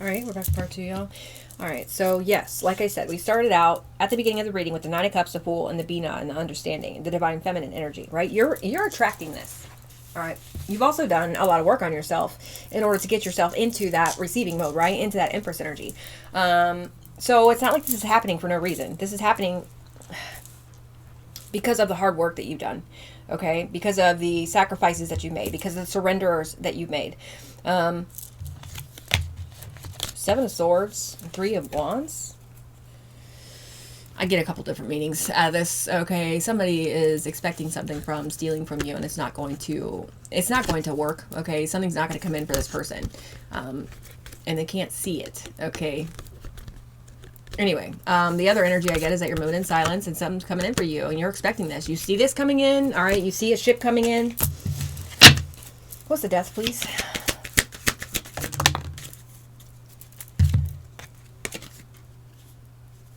All right, we're back to part 2, y'all. All right, so yes, like I said, we started out at the beginning of the reading with the Nine of Cups, the Fool, and the Bina, and the understanding, the divine feminine energy, right? You're attracting this. All right. You've also done a lot of work on yourself in order to get yourself into that receiving mode, right? Into that Empress energy. So it's not like this is happening for no reason. This is happening because of the hard work that you've done, okay? Because of the sacrifices that you made, because of the surrenders that you've made. Seven of Swords, Three of Wands. I get a couple different meanings out of this. Okay, somebody is expecting something from stealing from you, and it's not going to work. Okay, something's not going to come in for this person, and they can't see it. Okay. Anyway, the other energy I get is that you're moving in silence, and something's coming in for you, and you're expecting this. You see this coming in. All right, you see a ship coming in. What's the Death, please?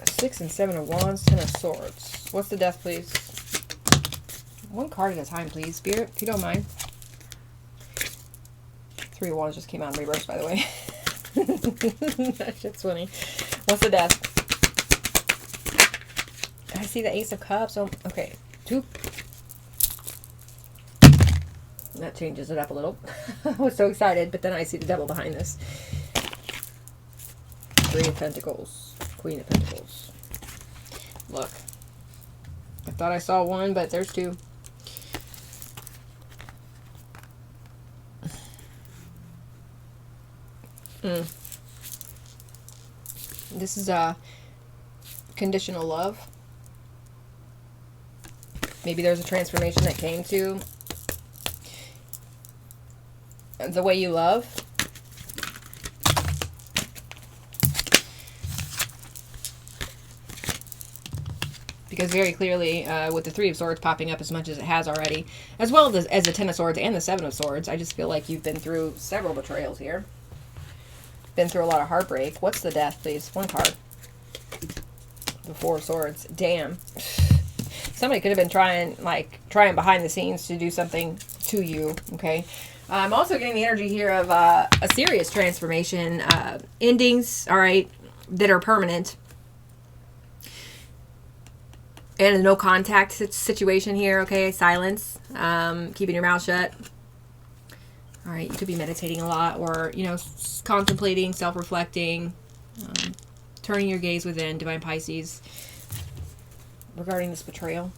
Six and Seven of Wands, Ten of Swords. What's the Death, please? One card at a time, please. Spirit, if you don't mind. Three of Wands just came out in reverse, by the way. That shit's funny. What's the Death? I see the Ace of Cups. Oh, okay. Two. That changes it up a little. I was so excited, but then I see the Devil behind this. Three of Pentacles. Queen of Pentacles. Look. I thought I saw one, but there's two. This is a conditional love. Maybe there's a transformation that came to the way you love. Because very clearly, with the Three of Swords popping up as much as it has already, as well as the Ten of Swords and the Seven of Swords, I just feel like you've been through several betrayals here. Been through a lot of heartbreak. What's the Death, please? One card. The Four of Swords. Damn. Somebody could have been trying behind the scenes to do something to you, okay? I'm also getting the energy here of a serious transformation. Endings, all right, that are permanent. And a no contact situation here, okay? Silence. Keeping your mouth shut. All right, you could be meditating a lot or, you know, contemplating, self-reflecting, turning your gaze within, Divine Pisces, regarding this betrayal.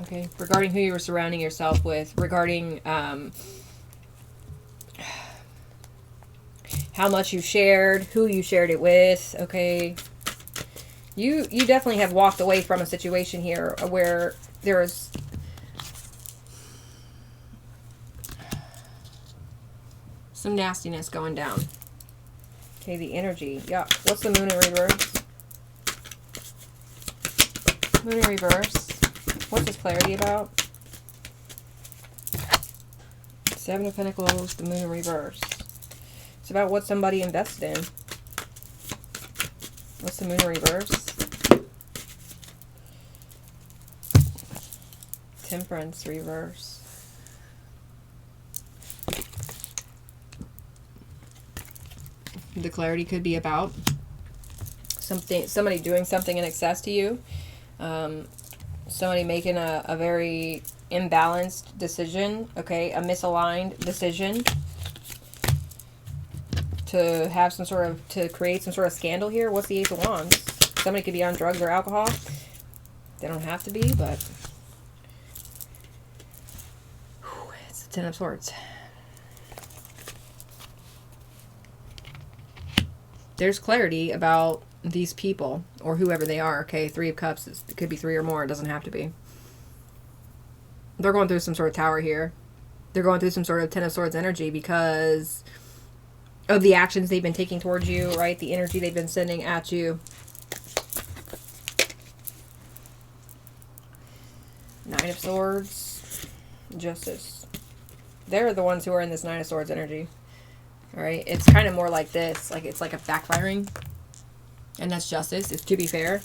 Okay, regarding who you were surrounding yourself with, regarding how much you shared, who you shared it with, okay? You definitely have walked away from a situation here where there's some nastiness going down. Okay, the energy. Yuck. What's the Moon in reverse? Moon in reverse. What's this clarity about? Seven of Pentacles, the Moon in reverse. It's about what somebody invested in. What's the Moon in reverse? Temperance reverse. The clarity could be about somebody doing something in excess to you. Somebody making a very imbalanced decision, okay, a misaligned decision to have some sort of, to create some sort of scandal here. What's the Ace of Wands? Somebody could be on drugs or alcohol. They don't have to be, but it's the Ten of Swords. There's clarity about these people or whoever they are, okay? Three of Cups, it could be three or more. It doesn't have to be. They're going through some sort of tower here. They're going through some sort of Ten of Swords energy because of the actions they've been taking towards you, right? The energy they've been sending at you. Nine of Swords. Justice. They're the ones who are in this Nine of Swords energy. All right, it's kind of more like this, like it's like a backfiring, and that's justice. It's to be fair.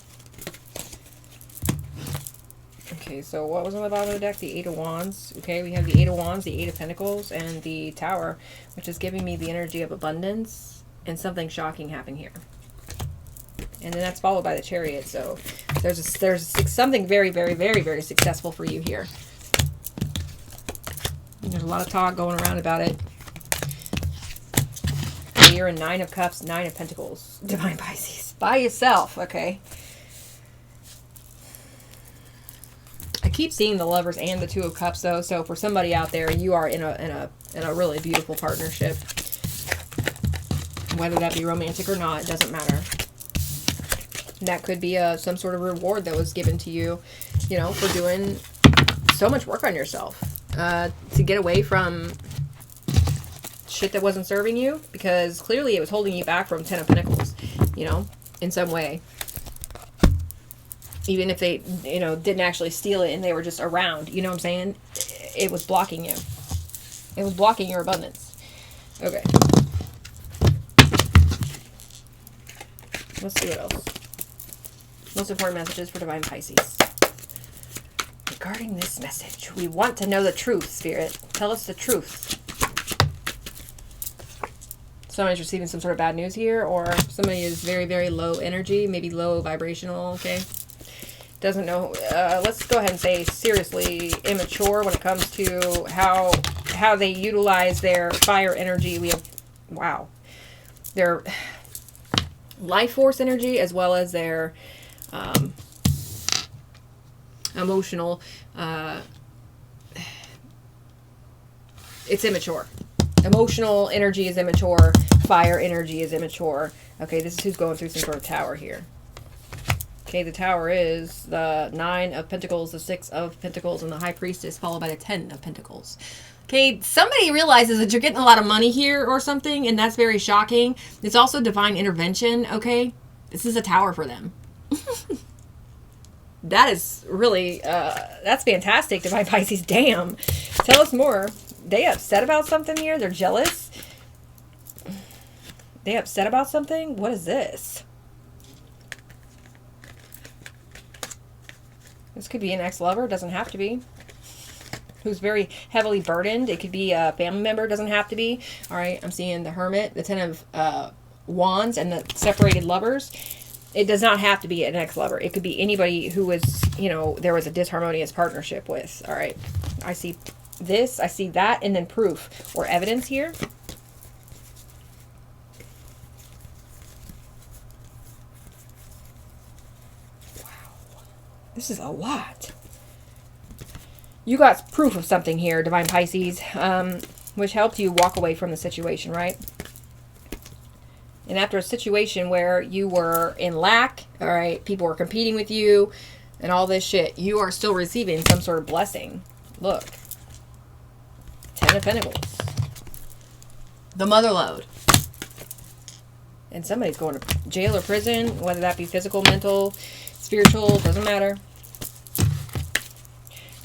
Okay, so what was on the bottom of the deck? The Eight of Wands. Okay, we have the Eight of Wands, the Eight of Pentacles, and the Tower, which is giving me the energy of abundance and something shocking happening here. And then that's followed by the Chariot. So there's something very, very, very, very successful for you here. And there's a lot of talk going around about it. You're in Nine of Cups, Nine of Pentacles, Divine Pisces, by yourself. Okay. I keep seeing the Lovers and the Two of Cups though. So for somebody out there, you are in a really beautiful partnership. Whether that be romantic or not, it doesn't matter. That could be some sort of reward that was given to you, you know, for doing so much work on yourself, to get away from shit that wasn't serving you, because clearly it was holding you back from Ten of Pentacles, you know, in some way. Even if they, you know, didn't actually steal it and they were just around, you know what I'm saying? It was blocking you. It was blocking your abundance. Okay. Let's see what else. Most important messages for Divine Pisces. Regarding this message, we want to know the truth, Spirit. Tell us the truth. Somebody's receiving some sort of bad news here, or somebody is very, very low energy, maybe low vibrational, okay? Doesn't know. Let's go ahead and say seriously immature when it comes to how they utilize their fire energy. We have, wow, their life force energy as well as their emotional, it's immature. Emotional energy is immature. Fire energy is immature. Okay, this is who's going through some sort of tower here. Okay, the Tower is the Nine of Pentacles, the Six of Pentacles, and the High Priestess, followed by the Ten of Pentacles. Okay, somebody realizes that you're getting a lot of money here or something, and that's very shocking. It's also divine intervention, okay? This is a Tower for them. That is really, that's fantastic, Divine Pisces. Damn. Tell us more. They upset about something here? They're jealous? They upset about something? What is this? This could be an ex-lover. Doesn't have to be. Who's very heavily burdened. It could be a family member. Doesn't have to be. All right, I'm seeing the Hermit, the Ten of Wands, and the separated lovers. It does not have to be an ex-lover. It could be anybody who was, you know, there was a disharmonious partnership with. All right. I see this. I see that. And then proof or evidence here. Wow. This is a lot. You got proof of something here, Divine Pisces, which helped you walk away from the situation, right? And after a situation where you were in lack, all right, people were competing with you and all this shit, you are still receiving some sort of blessing. Look. Ten of Pentacles. The mother lode. And somebody's going to jail or prison, whether that be physical, mental, spiritual, doesn't matter.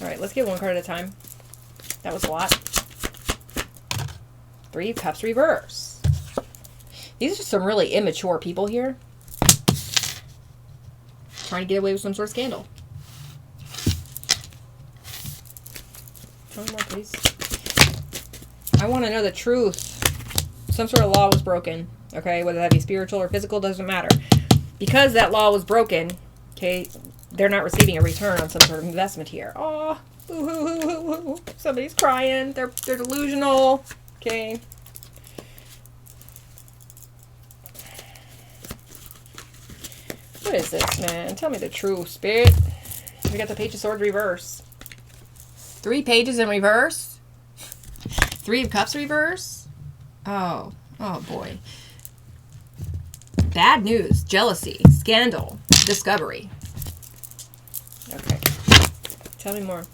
All right, let's get one card at a time. That was a lot. Three of Cups reverse. These are some really immature people here. Trying to get away with some sort of scandal. Tell me more, please. I want to know the truth. Some sort of law was broken. Okay, whether that be spiritual or physical, doesn't matter. Because that law was broken, okay, they're not receiving a return on some sort of investment here. Oh, somebody's crying. They're delusional. Okay. What is this, man? Tell me the truth, Spirit. We got the Page of Swords reverse. 3 pages in reverse. 3 of Cups reverse. Oh boy. Bad news, jealousy, scandal, discovery. Okay. Tell me more.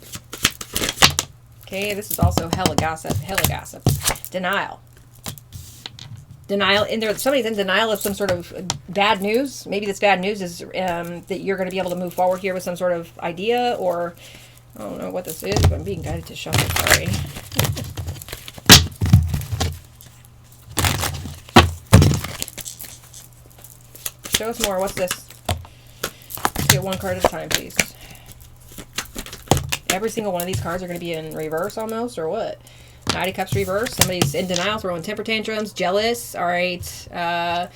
Okay, this is also hella gossip. Denial. Denial, and there somebody's in denial of some sort of bad news. Maybe this bad news is that you're going to be able to move forward here with some sort of idea, or I don't know what this is, but I'm being guided to shuffle. Sorry. Show us more. What's this? Let's get one card at a time, please. every single one of these cards are going to be in reverse almost, or what? Knight of Cups reverse. Somebody's in denial, throwing temper tantrums, jealous. All right.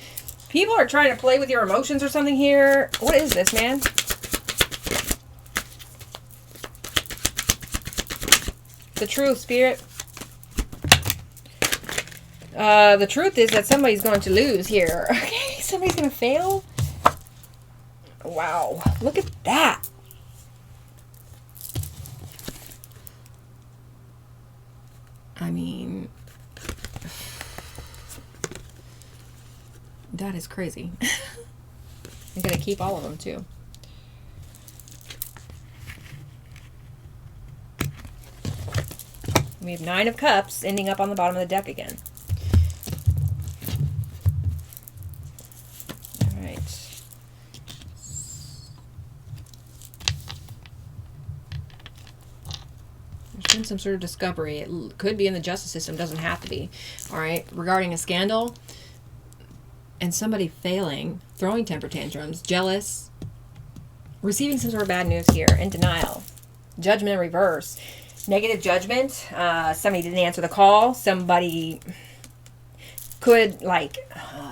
People are trying to play with your emotions or something here. What is this, man? The truth, Spirit. The truth is that somebody's going to lose here. Okay, somebody's going to fail. Wow, look at that. I mean, that is crazy. I'm going to keep all of them, too. We have 9 of Cups ending up on the bottom of the deck again. All right. There's been some sort of discovery. It could be in the justice system, doesn't have to be. All right, regarding a scandal and somebody failing, throwing temper tantrums, jealous, receiving some sort of bad news here, in denial, judgment in reverse. Negative judgment. Somebody didn't answer the call. Somebody could, like,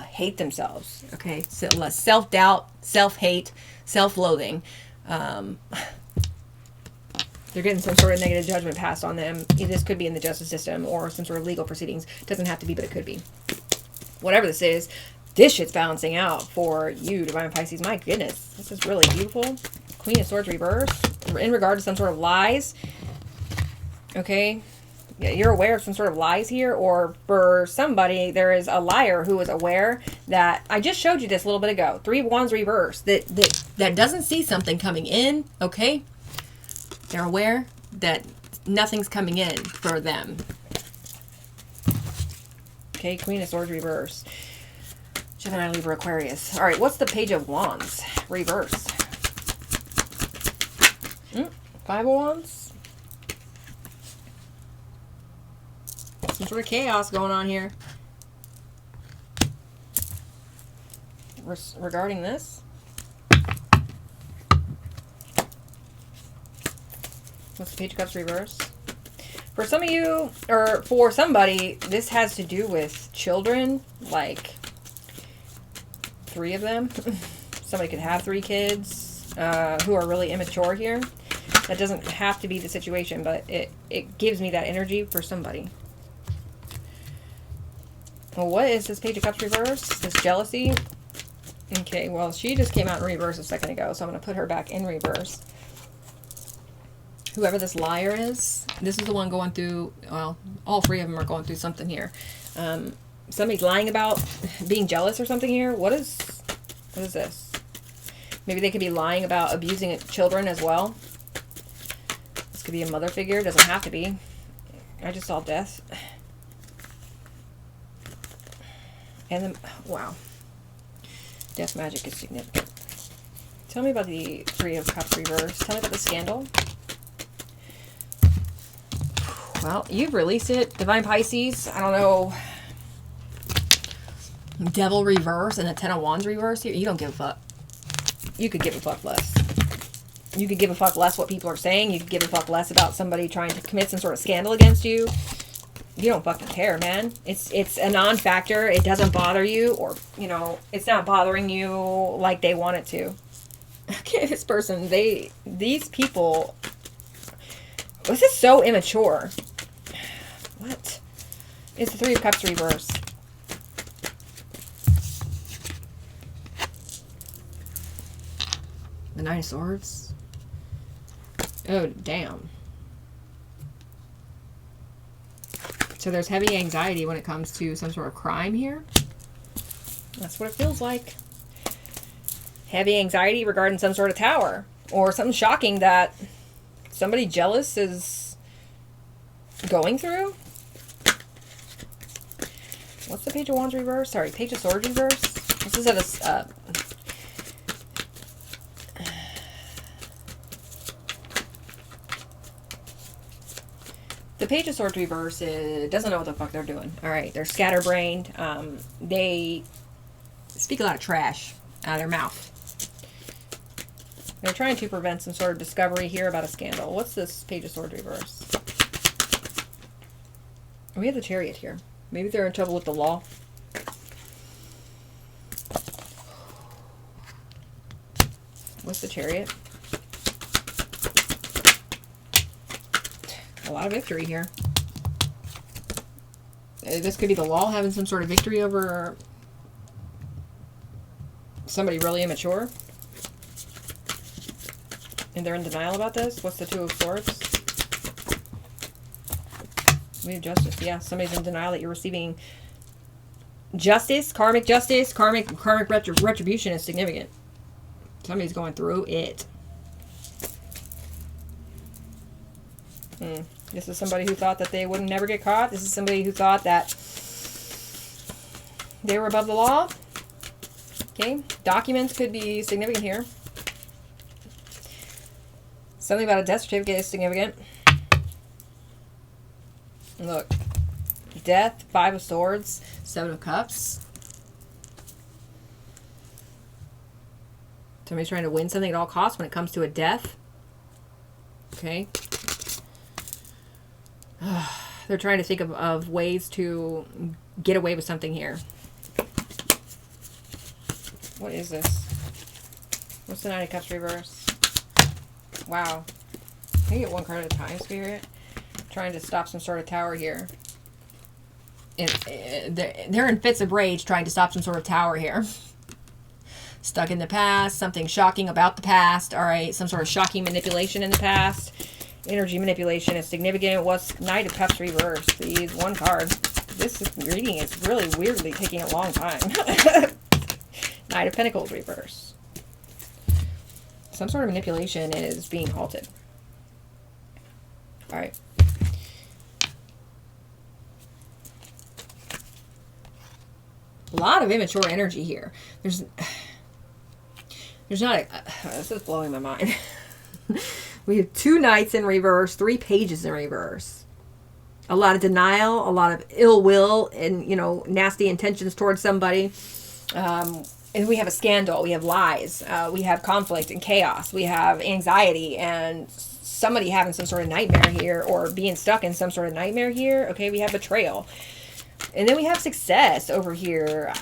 hate themselves. Okay? So, self-doubt, self-hate, self-loathing. They're getting some sort of negative judgment passed on them. This could be in the justice system or some sort of legal proceedings. Doesn't have to be, but it could be. Whatever this is, this shit's balancing out for you, Divine Pisces. My goodness. This is really beautiful. Queen of Swords reverse. In regard to some sort of lies. Okay, yeah, you're aware of some sort of lies here, or for somebody, there is a liar who is aware that, I just showed you this a little bit ago, 3 of Wands reverse, that doesn't see something coming in, okay? They're aware that nothing's coming in for them. Okay, Queen of Swords reverse. Gemini, Libra, Aquarius. All right, what's the Page of Wands reverse? 5 of Wands? Some sort of chaos going on here. Regarding this. What's the Page of Cups reverse? For some of you, or for somebody, this has to do with children. Like 3 of them. Somebody could have 3 kids who are really immature here. That doesn't have to be the situation, but it gives me that energy for somebody. Well, what is this Page of Cups reverse? This jealousy? Okay, well, she just came out in reverse a second ago, so I'm going to put her back in reverse. Whoever this liar is, this is the one going through, well, all 3 of them are going through something here. Somebody's lying about being jealous or something here. What is this? Maybe they could be lying about abusing children as well. This could be a mother figure. Doesn't have to be. I just saw death. And then, wow. Death magic is significant. Tell me about the 3 of Cups reverse. Tell me about the scandal. Well, you've released it. Divine Pisces. I don't know. Devil reverse and the 10 of Wands reverse here. You don't give a fuck. You could give a fuck less. You could give a fuck less what people are saying. You could give a fuck less about somebody trying to commit some sort of scandal against you. You don't fucking care, man. It's a non-factor. It doesn't bother you, or, you know, it's not bothering you like they want it to. Okay, this person, these people, this is so immature. What? It's the 3 of Cups reverse. The 9 of Swords. Oh, damn. So there's heavy anxiety when it comes to some sort of crime here. That's what it feels like. Heavy anxiety regarding some sort of tower. Or something shocking that somebody jealous is going through. What's the Page of Wands reverse? Sorry, Page of Swords reverse. This is at a... The Page of Swords reverse doesn't know what the fuck they're doing. All right, they're scatterbrained. They speak a lot of trash out of their mouth. They're trying to prevent some sort of discovery here about a scandal. What's this Page of Swords reverse? We have the Chariot here. Maybe they're in trouble with the law. What's the Chariot? A lot of victory here. This could be the law having some sort of victory over somebody really immature. And they're in denial about this. What's the Two of Swords? We have Justice. Yeah, somebody's in denial that you're receiving justice, karmic retribution is significant. Somebody's going through it. This is somebody who thought that they would never get caught. This is somebody who thought that they were above the law. Okay, documents could be significant here. Something about a death certificate is significant. Look, death, Five of Swords, Seven of Cups. Somebody's trying to win something at all costs when it comes to a death. Okay. They're trying to think of ways to get away with something here. What is this? What's the Knight of Cups reverse? Wow. Can you get one card at a time, Spirit? Trying to stop some sort of tower here. They're in fits of rage trying to stop some sort of tower here. Stuck in the past, something shocking about the past. All right, some sort of shocking manipulation in the past. Energy manipulation is significant. What's Knight of Cups reverse? Please, one card. This reading is really weirdly taking a long time. Knight of Pentacles reverse. Some sort of manipulation is being halted. All right. A lot of immature energy here. There's not a... this is blowing my mind. We have 2 Knights in reverse, 3 Pages in reverse. A lot of denial, a lot of ill will, and, you know, nasty intentions towards somebody. And we have a scandal. We have lies. We have conflict and chaos. We have anxiety and somebody having some sort of nightmare here or being stuck in some sort of nightmare here. Okay, we have betrayal. And then we have success over here.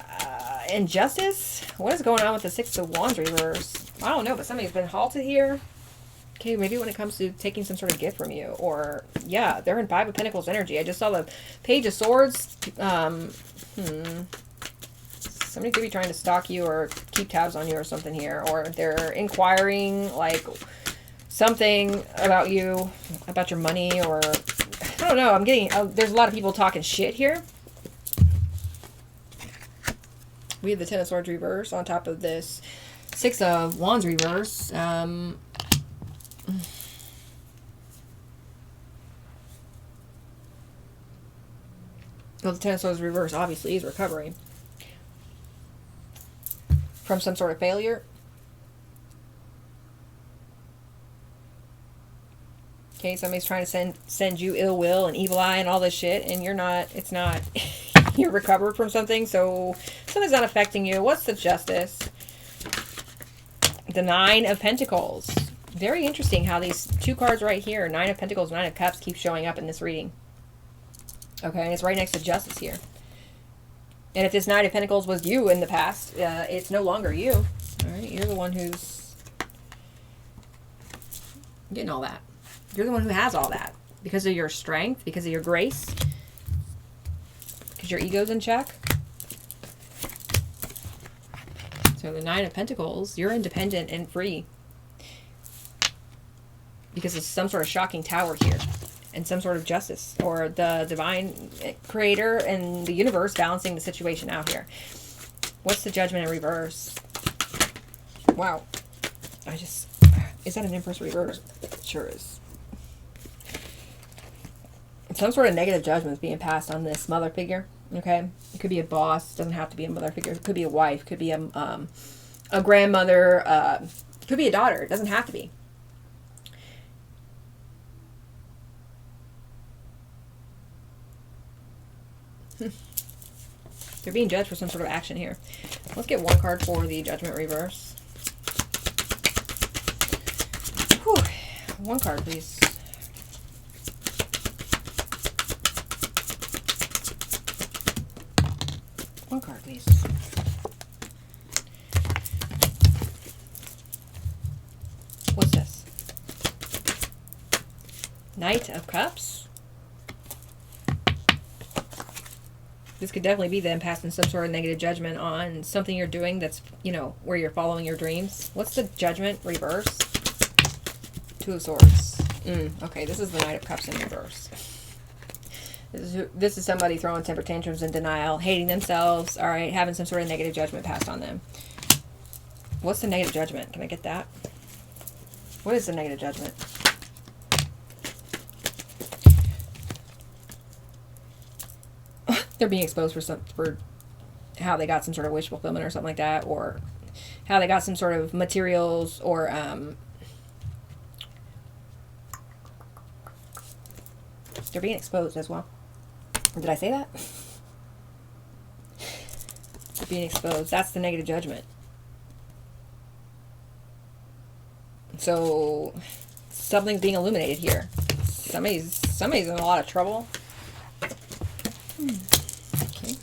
Injustice? What is going on with the Six of Wands reverse? I don't know, but somebody's been halted here. Okay, maybe when it comes to taking some sort of gift from you. Or, yeah, they're in Five of Pentacles energy. I just saw the Page of Swords. Somebody could be trying to stalk you or keep tabs on you or something here. Or they're inquiring, like, something about you, about your money, or... I don't know, I'm getting... there's a lot of people talking shit here. We have the Ten of Swords reverse on top of this Six of Wands reverse. Well, the Ten of Swords reverse obviously is recovering from some sort of failure. Okay, somebody's trying to send you ill will and evil eye and all this shit, and you're not, it's not, you're recovered from something, so something's not affecting you. What's the Justice? The Nine of Pentacles. Very interesting how these 2 cards right here, Nine of Pentacles, Nine of Cups, keep showing up in this reading. Okay, and it's right next to Justice here. And if this Nine of Pentacles was you in the past, it's no longer you. All right, you're the one who's getting all that. You're the one who has all that. Because of your strength, because of your grace, because your ego's in check. So the Nine of Pentacles, you're independent and free. Because it's some sort of shocking tower here. And some sort of justice. Or the divine creator and the universe balancing the situation out here. What's the Judgment in reverse? Wow. Is that an Empress reverse? It sure is. Some sort of negative judgment is being passed on this mother figure. Okay, it could be a boss. It doesn't have to be a mother figure. It could be a wife. It could be a grandmother. It could be a daughter. It doesn't have to be. They're being judged for some sort of action here. Let's get one card for the Judgment reverse. One card, please. One card, please. What's this? Knight of Cups. This could definitely be them passing some sort of negative judgment on something you're doing that's, you know, where you're following your dreams. What's the Judgment reverse? Two of Swords. Okay, this is the Knight of Cups in reverse. This is somebody throwing temper tantrums and denial, hating themselves, all right, having some sort of negative judgment passed on them. What's the negative judgment? Can I get that? What is the negative judgment? They're being exposed for how they got some sort of wish fulfillment or something like that, or how they got some sort of materials, or they're being exposed as well. Or did I say that? They're being exposed. That's the negative judgment. So something's being illuminated here. Somebody's in a lot of trouble. Okay.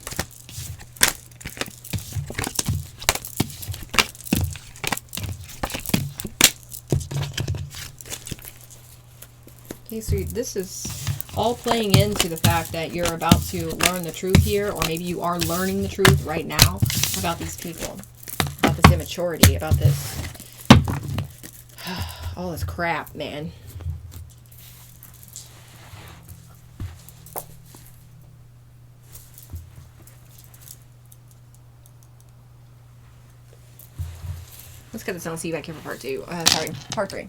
Okay, so this is all playing into the fact that you're about to learn the truth here, or maybe you are learning the truth right now about these people, about this immaturity, about this, all this crap, man. Let's get this on, see if I can for part 2. Sorry, part 3.